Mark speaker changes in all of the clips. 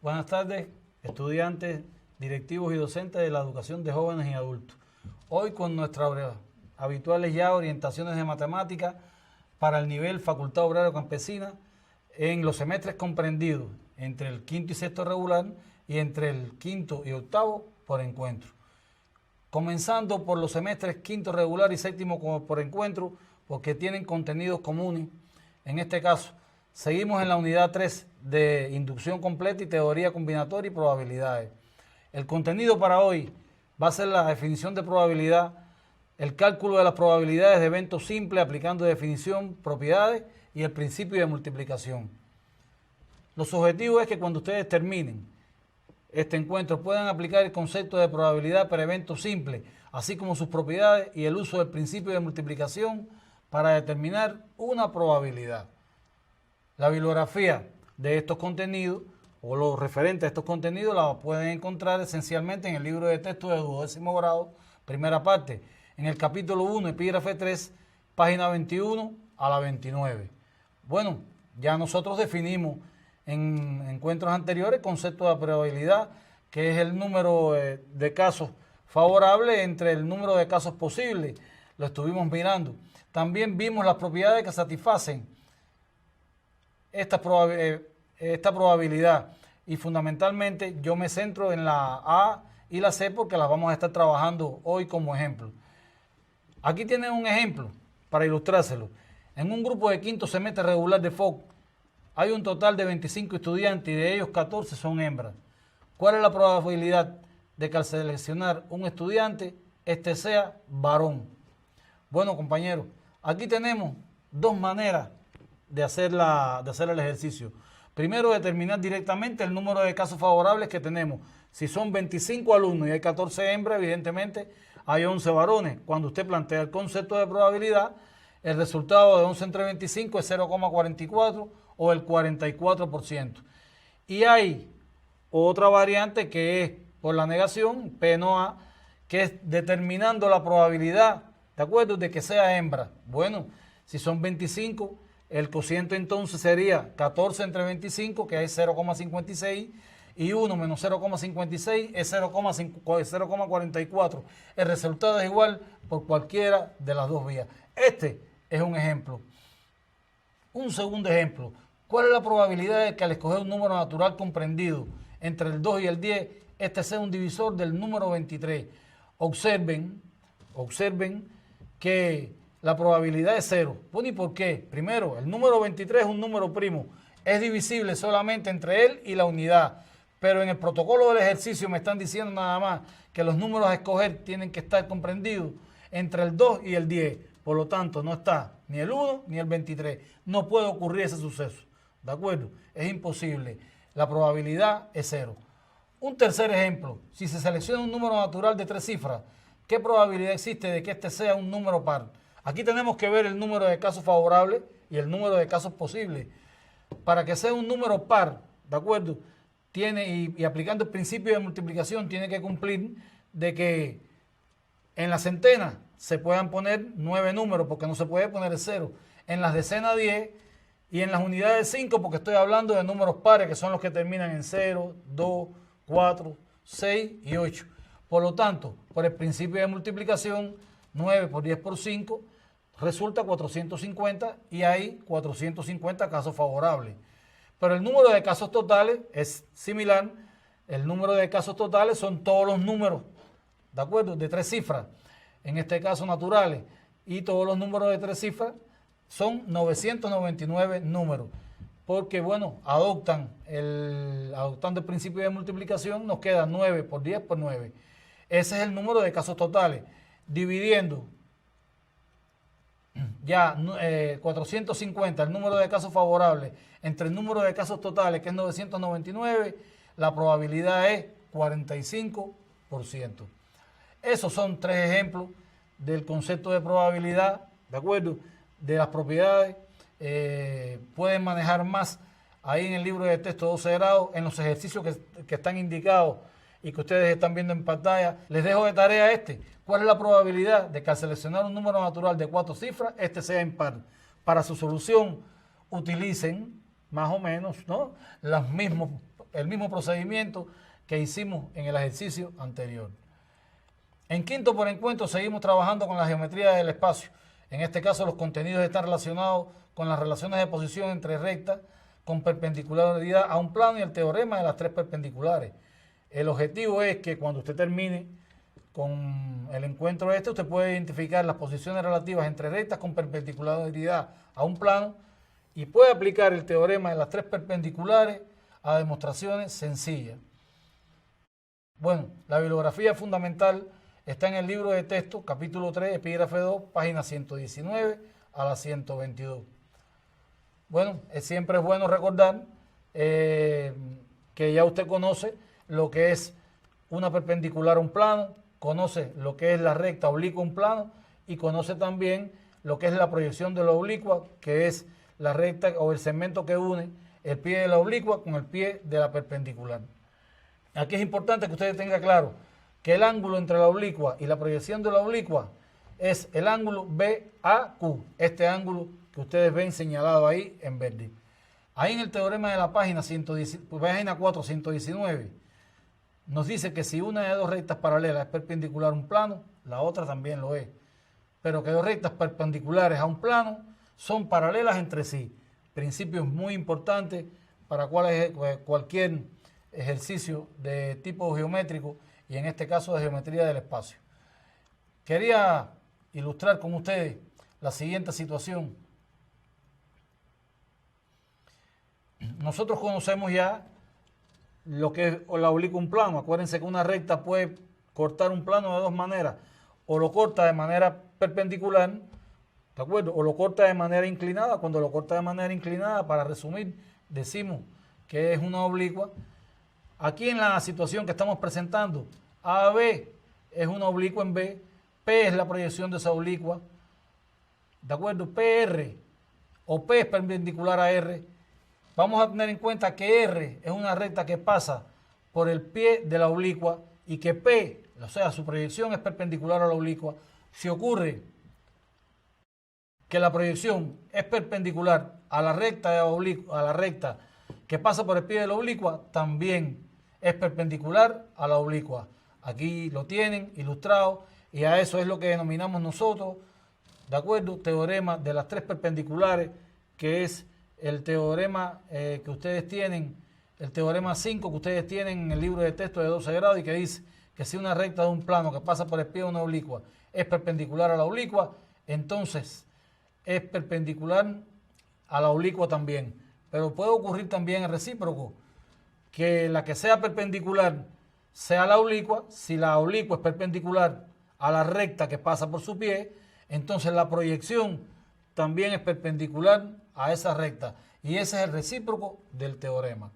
Speaker 1: Buenas tardes, estudiantes, directivos y docentes de la educación de jóvenes y adultos. Hoy con nuestras habituales ya orientaciones de matemática para el nivel Facultad Obrera Campesina en los semestres comprendidos entre el quinto y sexto regular y entre el quinto y octavo por encuentro. Comenzando por los semestres quinto regular y séptimo por encuentro, porque tienen contenidos comunes. En este caso, seguimos en la unidad 3 de inducción completa y teoría combinatoria y probabilidades. El contenido para hoy va a ser la definición de probabilidad, el cálculo de las probabilidades de eventos simples aplicando definición, propiedades y el principio de multiplicación. Los objetivos es que cuando ustedes terminen este encuentro puedan aplicar el concepto de probabilidad para eventos simples, así como sus propiedades y el uso del principio de multiplicación para determinar una probabilidad. La bibliografía de estos contenidos o los referentes a estos contenidos la pueden encontrar esencialmente en el libro de texto de 12º grado, primera parte, en el capítulo 1, epígrafe 3, página 21 a la 29. Bueno, ya nosotros definimos en encuentros anteriores el concepto de probabilidad, que es el número de casos favorables entre el número de casos posibles. Lo estuvimos mirando. También vimos las propiedades que satisfacen esta probabilidad, y fundamentalmente yo me centro en la A y la C porque las vamos a estar trabajando hoy como ejemplo. Aquí tienen un ejemplo para ilustrárselo. En un grupo de quinto semestre regular de FOC hay un total de 25 estudiantes y de ellos 14 son hembras. ¿Cuál es la probabilidad de que al seleccionar un estudiante, este sea varón? Bueno, compañeros, aquí tenemos dos maneras de hacer el ejercicio. Primero, determinar directamente el número de casos favorables que tenemos. Si son 25 alumnos y hay 14 hembras, evidentemente hay 11 varones. Cuando usted plantea el concepto de probabilidad, el resultado de 11 entre 25 es 0,44 o el 44%. Y hay otra variante que es por la negación, P no A, que es determinando la probabilidad, ¿de acuerdo?, de que sea hembra. Bueno, si son 25, el cociente entonces sería 14 entre 25, que es 0,56, y 1 menos 0,56 es 0,44. El resultado es igual por cualquiera de las dos vías. Este es un ejemplo. Un segundo ejemplo. ¿Cuál es la probabilidad de que al escoger un número natural comprendido entre el 2 y el 10, este sea un divisor del número 23? Observen que la probabilidad es 0. Bueno, ¿y por qué? Primero, el número 23 es un número primo. Es divisible solamente entre él y la unidad. Pero en el protocolo del ejercicio me están diciendo nada más que los números a escoger tienen que estar comprendidos entre el 2 y el 10. Por lo tanto, no está ni el 1 ni el 23. No puede ocurrir ese suceso. ¿De acuerdo? Es imposible. La probabilidad es 0. Un tercer ejemplo. Si se selecciona un número natural de 3 cifras, ¿qué probabilidad existe de que este sea un número par? Aquí tenemos que ver el número de casos favorables y el número de casos posibles. Para que sea un número par, ¿de acuerdo?, tiene, y aplicando el principio de multiplicación, tiene que cumplir de que en la centena se puedan poner 9 números, porque no se puede poner el 0. En las decenas 10 y en las unidades 5, porque estoy hablando de números pares, que son los que terminan en 0, 2, 4, 6 y 8. Por lo tanto, por el principio de multiplicación, 9 por 10 por 5, resulta 450 y hay 450 casos favorables. Pero el número de casos totales es similar. El número de casos totales son todos los números, ¿de acuerdo?, de 3 cifras, en este caso naturales, y todos los números de 3 cifras son 999 números, porque bueno, adoptando el principio de multiplicación nos queda 9 por 10 por 9. Ese es el número de casos totales. Dividiendo ya 450, el número de casos favorables, entre el número de casos totales, que es 999, la probabilidad es 45%. Esos son 3 ejemplos del concepto de probabilidad, ¿de acuerdo?, de las propiedades. Pueden manejar más ahí en el libro de texto 12 grados, en los ejercicios que están indicados y que ustedes están viendo en pantalla. Les dejo de tarea ¿cuál es la probabilidad de que al seleccionar un número natural de 4 cifras, este sea impar? Para su solución, utilicen más o menos, ¿no?, los mismos el mismo procedimiento que hicimos en el ejercicio anterior. En quinto por encuentro seguimos trabajando con la geometría del espacio. En este caso los contenidos están relacionados con las relaciones de posición entre rectas con perpendicularidad a un plano y el teorema de las tres perpendiculares. El objetivo es que cuando usted termine con el encuentro usted puede identificar las posiciones relativas entre rectas con perpendicularidad a un plano y puede aplicar el teorema de las tres perpendiculares a demostraciones sencillas. Bueno, la bibliografía fundamental está en el libro de texto, capítulo 3, epígrafe 2, páginas 119 a la 122. Bueno, siempre es bueno recordar que ya usted conoce lo que es una perpendicular a un plano, conoce lo que es la recta oblicua a un plano y conoce también lo que es la proyección de la oblicua, que es la recta o el segmento que une el pie de la oblicua con el pie de la perpendicular. Aquí es importante que ustedes tengan claro que el ángulo entre la oblicua y la proyección de la oblicua es el ángulo BAQ, este ángulo que ustedes ven señalado ahí en verde. Ahí en el teorema de la página 419 nos dice que si una de dos rectas paralelas es perpendicular a un plano, la otra también lo es. Pero que dos rectas perpendiculares a un plano son paralelas entre sí. Principios muy importantes para cualquier ejercicio de tipo geométrico y en este caso de geometría del espacio. Quería ilustrar con ustedes la siguiente situación. Nosotros conocemos ya lo que es la oblicua un plano. Acuérdense que una recta puede cortar un plano de dos maneras. O lo corta de manera perpendicular, ¿de acuerdo? O lo corta de manera inclinada. Cuando lo corta de manera inclinada, para resumir, decimos que es una oblicua. Aquí en la situación que estamos presentando, AB es una oblicua en B, P es la proyección de esa oblicua, ¿de acuerdo? PR o P es perpendicular a R. Vamos a tener en cuenta que R es una recta que pasa por el pie de la oblicua y que P, o sea, su proyección es perpendicular a la oblicua. Si ocurre que la proyección es perpendicular a la recta que pasa por el pie de la oblicua, también es perpendicular a la oblicua. Aquí lo tienen ilustrado y a eso es lo que denominamos nosotros, ¿de acuerdo? Teorema de las tres perpendiculares, que es el teorema que ustedes tienen, el teorema 5 que ustedes tienen en el libro de texto de 12 grados y que dice que si una recta de un plano que pasa por el pie de una oblicua es perpendicular a la oblicua, entonces es perpendicular a la oblicua también. Pero puede ocurrir también el recíproco, que la que sea perpendicular sea la oblicua. Si la oblicua es perpendicular a la recta que pasa por su pie, entonces la proyección también es perpendicular a esa recta. Y ese es el recíproco del teorema.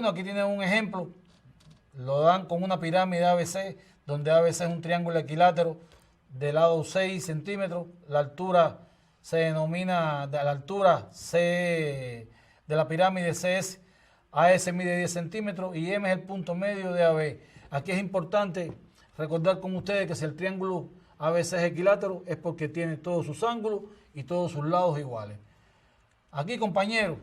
Speaker 1: Bueno, aquí tienen un ejemplo, lo dan con una pirámide ABC, donde ABC es un triángulo equilátero de lado 6 centímetros, la altura se denomina, de la altura C de la pirámide CS, AS mide 10 centímetros y M es el punto medio de AB. Aquí es importante recordar con ustedes que si el triángulo ABC es equilátero es porque tiene todos sus ángulos y todos sus lados iguales. Aquí, compañeros,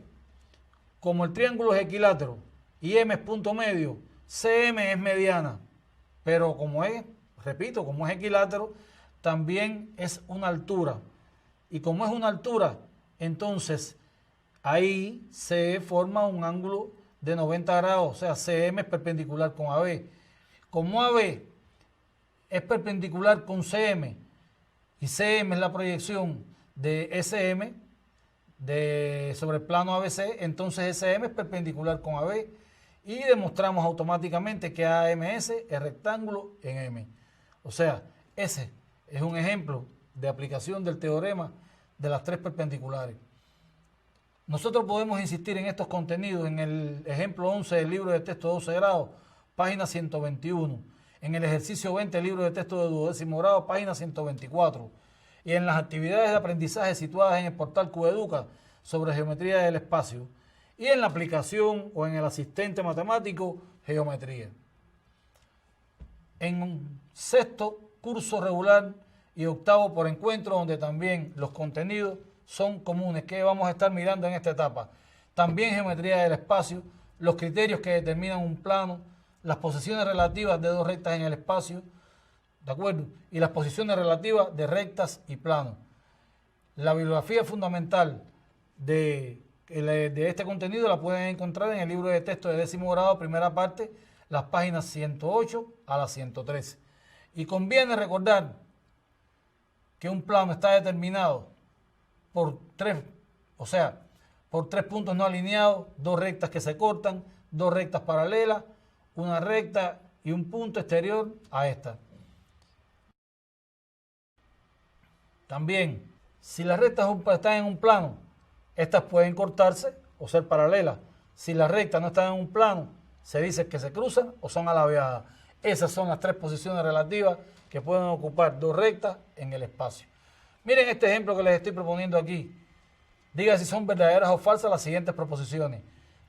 Speaker 1: como el triángulo es equilátero y M es punto medio, CM es mediana, pero como es, repito, como es equilátero, también es una altura. Y como es una altura, entonces ahí se forma un ángulo de 90 grados, o sea, CM es perpendicular con AB. Como AB es perpendicular con CM y CM es la proyección de SM sobre el plano ABC, entonces SM es perpendicular con AB y demostramos automáticamente que AMS es rectángulo en M. O sea, ese es un ejemplo de aplicación del teorema de las tres perpendiculares. Nosotros podemos insistir en estos contenidos en el ejemplo 11 del libro de texto 12 grados, página 121, en el ejercicio 20 del libro de texto de 12º grado, página 124, y en las actividades de aprendizaje situadas en el portal QEduca sobre geometría del espacio, y en la aplicación o en el asistente matemático geometría. En un sexto curso regular y octavo por encuentro, donde también los contenidos son comunes que vamos a estar mirando en esta etapa. También geometría del espacio, los criterios que determinan un plano, las posiciones relativas de dos rectas en el espacio, ¿de acuerdo? Y las posiciones relativas de rectas y planos. La bibliografía fundamental de este contenido la pueden encontrar en el libro de texto de 10º grado, primera parte, las páginas 108 a las 113. Y conviene recordar que un plano está determinado por por tres puntos no alineados, dos rectas que se cortan, dos rectas paralelas, una recta y un punto exterior a esta. También, si las rectas están en un plano, estas pueden cortarse o ser paralelas. Si las rectas no están en un plano, se dice que se cruzan o son alabeadas. Esas son las tres posiciones relativas que pueden ocupar dos rectas en el espacio. Miren este ejemplo que les estoy proponiendo aquí. Diga si son verdaderas o falsas las siguientes proposiciones.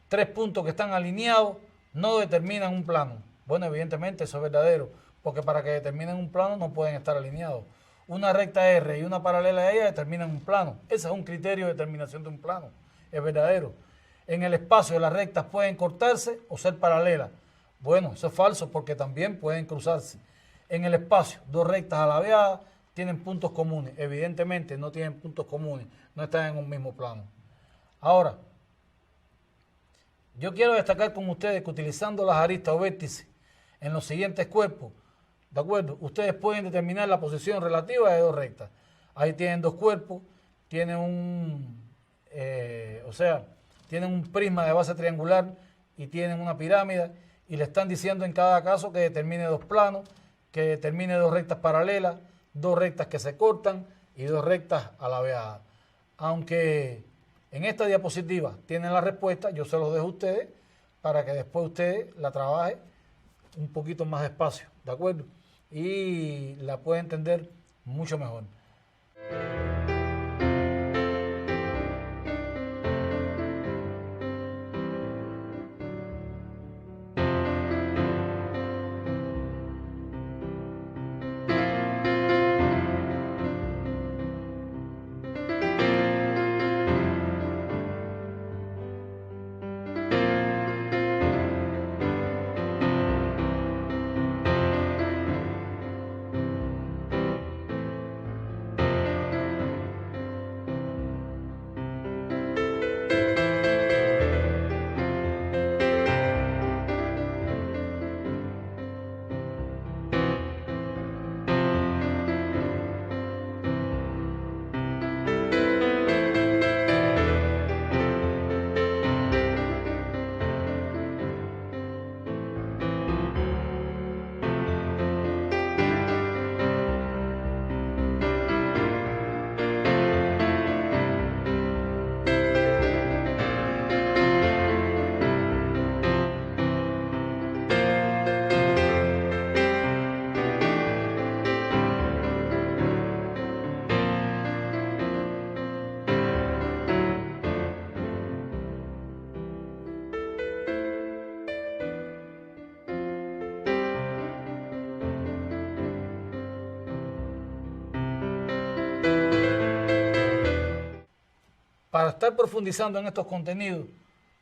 Speaker 1: Tres puntos que están alineados no determinan un plano. Bueno, evidentemente eso es verdadero, porque para que determinen un plano no pueden estar alineados. Una recta R y una paralela a ella determinan un plano. Ese es un criterio de determinación de un plano. Es verdadero. En el espacio las rectas pueden cortarse o ser paralelas. Bueno, eso es falso porque también pueden cruzarse. En el espacio, dos rectas alabeadas tienen puntos comunes. Evidentemente no tienen puntos comunes, no están en un mismo plano. Ahora, yo quiero destacar con ustedes que utilizando las aristas o vértices en los siguientes cuerpos, ¿de acuerdo? Ustedes pueden determinar la posición relativa de dos rectas. Ahí tienen dos cuerpos, tienen tienen un prisma de base triangular y tienen una pirámide y le están diciendo en cada caso que determine dos planos, que determine dos rectas paralelas, dos rectas que se cortan y dos rectas alabeadas. Aunque en esta diapositiva tienen la respuesta, yo se los dejo a ustedes para que después ustedes la trabajen un poquito más despacio, ¿de acuerdo? Y la pueden entender mucho mejor. para estar profundizando en estos contenidos,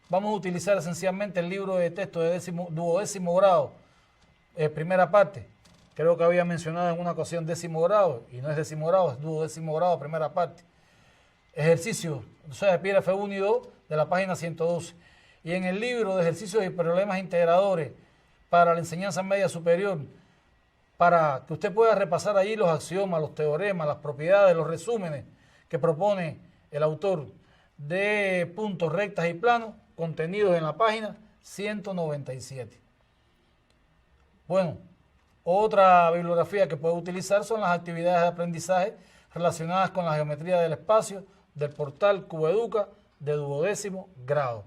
Speaker 1: vamos a utilizar esencialmente el libro de texto de duodécimo grado, primera parte. Creo que había mencionado en una ocasión décimo grado, y no es décimo grado, es duodécimo grado, primera parte. Ejercicio, o sea, epígrafe 1 y 2 de la página 112. Y en el libro de ejercicios y problemas integradores para la enseñanza media superior, para que usted pueda repasar allí los axiomas, los teoremas, las propiedades, los resúmenes que propone el autor de puntos, rectas y planos, contenidos en la página 197. Bueno, otra bibliografía que puede utilizar son las actividades de aprendizaje relacionadas con la geometría del espacio del portal Cubeduca de duodécimo grado.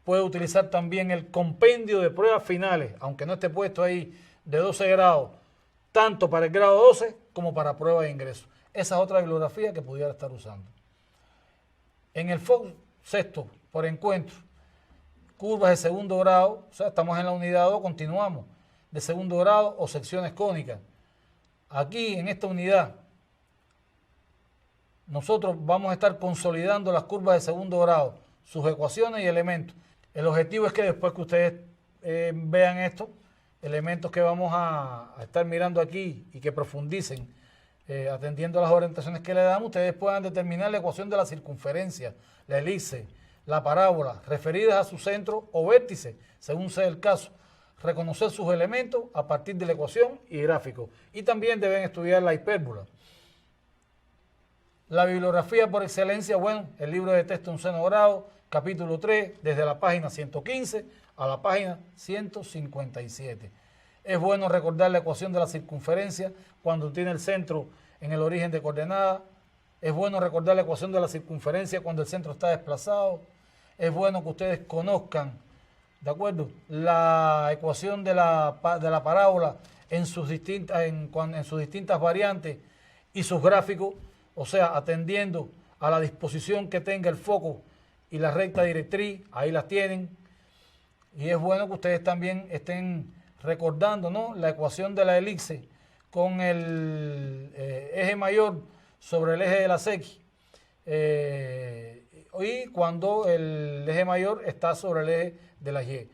Speaker 1: Puede utilizar también el compendio de pruebas finales, aunque no esté puesto ahí, de 12 grados, tanto para el grado 12 como para prueba de ingreso. Esa es otra bibliografía que pudiera estar usando. En el sexto, por encuentro, curvas de segundo grado, o sea, estamos en la unidad 2, continuamos, de segundo grado o secciones cónicas. Aquí, en esta unidad, nosotros vamos a estar consolidando las curvas de segundo grado, sus ecuaciones y elementos. El objetivo es que después que ustedes vean esto, elementos que vamos a estar mirando aquí y que profundicen, atendiendo a las orientaciones que le damos, ustedes puedan determinar la ecuación de la circunferencia, la elipse, la parábola, referidas a su centro o vértice, según sea el caso. Reconocer sus elementos a partir de la ecuación y gráfico. Y también deben estudiar la hipérbola. La bibliografía por excelencia, bueno, el libro de texto en seno grado, capítulo 3, desde la página 115 a la página 157. Es bueno recordar la ecuación de la circunferencia cuando tiene el centro en el origen de coordenada. Es bueno recordar la ecuación de la circunferencia cuando el centro está desplazado. Es bueno que ustedes conozcan, ¿de acuerdo?, la ecuación de la parábola en sus distintas variantes y sus gráficos, o sea, atendiendo a la disposición que tenga el foco y la recta directriz, ahí las tienen. Y es bueno que ustedes también estén recordando, ¿no?, la ecuación de la elipse con el eje mayor sobre el eje de la X, y cuando el eje mayor está sobre el eje de la Y.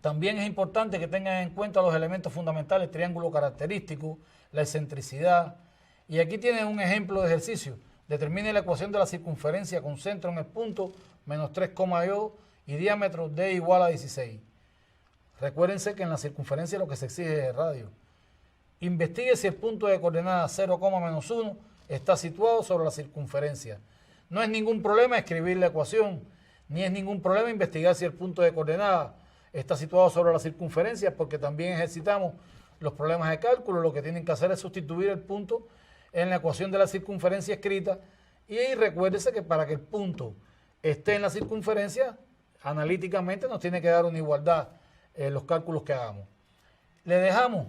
Speaker 1: También es importante que tengan en cuenta los elementos fundamentales, triángulo característico, la excentricidad. Y aquí tienen un ejemplo de ejercicio. Determine la ecuación de la circunferencia con centro en el punto menos 3,2 y diámetro d igual a 16. Recuérdense que en la circunferencia lo que se exige es el radio. Investigue si el punto de coordenada 0,-1 está situado sobre la circunferencia. No es ningún problema escribir la ecuación, ni es ningún problema investigar si el punto de coordenada está situado sobre la circunferencia, porque también ejercitamos los problemas de cálculo. Lo que tienen que hacer es sustituir el punto en la ecuación de la circunferencia escrita, y ahí recuérdese que para que el punto esté en la circunferencia, analíticamente nos tiene que dar una igualdad en los cálculos que hagamos. Le dejamos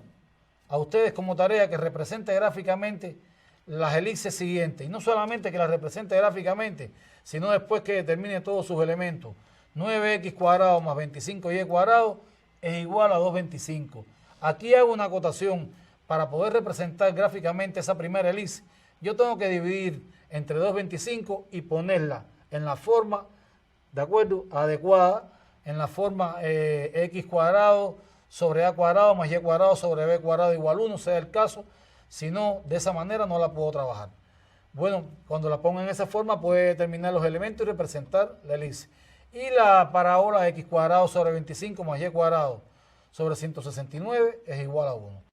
Speaker 1: a ustedes como tarea que represente gráficamente las elipses siguientes, y no solamente que las represente gráficamente, sino después que determine todos sus elementos. 9x cuadrado más 25y cuadrado es igual a 225. Aquí hago una acotación. Para poder representar gráficamente esa primera elipse, yo tengo que dividir entre 225 y ponerla en la forma, ¿de acuerdo?, adecuada, en la forma x cuadrado sobre a cuadrado más y cuadrado sobre b cuadrado igual 1, sea el caso. Si no, de esa manera no la puedo trabajar. Bueno, cuando la ponga en esa forma puede determinar los elementos y representar la elipse. Y la parábola x cuadrado sobre 25 más y cuadrado sobre 169 es igual a 1.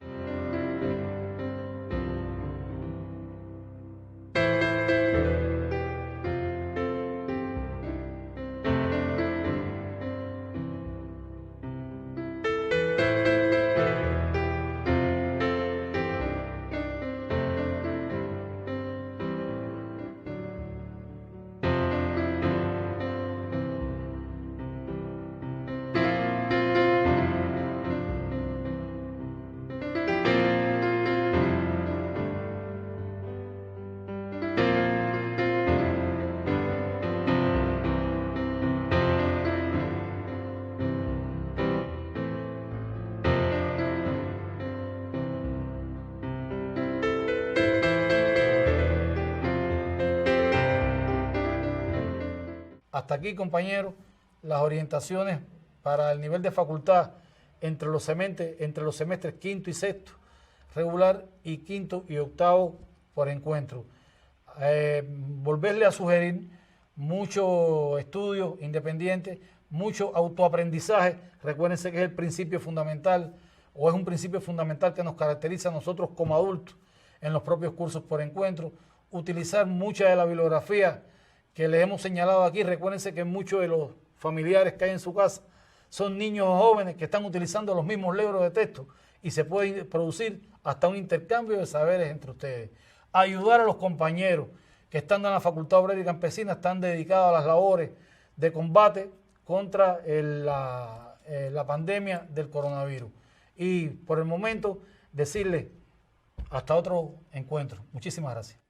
Speaker 1: Hasta aquí, compañeros, las orientaciones para el nivel de facultad entre los semestres quinto y sexto regular y quinto y octavo por encuentro. Volverle a sugerir mucho estudio independiente, mucho autoaprendizaje. Recuérdense que es el principio fundamental, o es un principio fundamental que nos caracteriza a nosotros como adultos en los propios cursos por encuentro. Utilizar mucha de la bibliografía que les hemos señalado aquí. Recuérdense que muchos de los familiares que hay en su casa son niños o jóvenes que están utilizando los mismos libros de texto, y se puede producir hasta un intercambio de saberes entre ustedes. Ayudar a los compañeros que están en la Facultad Obrera y Campesina, están dedicados a las labores de combate contra la pandemia del coronavirus. Y por el momento decirles hasta otro encuentro. Muchísimas gracias.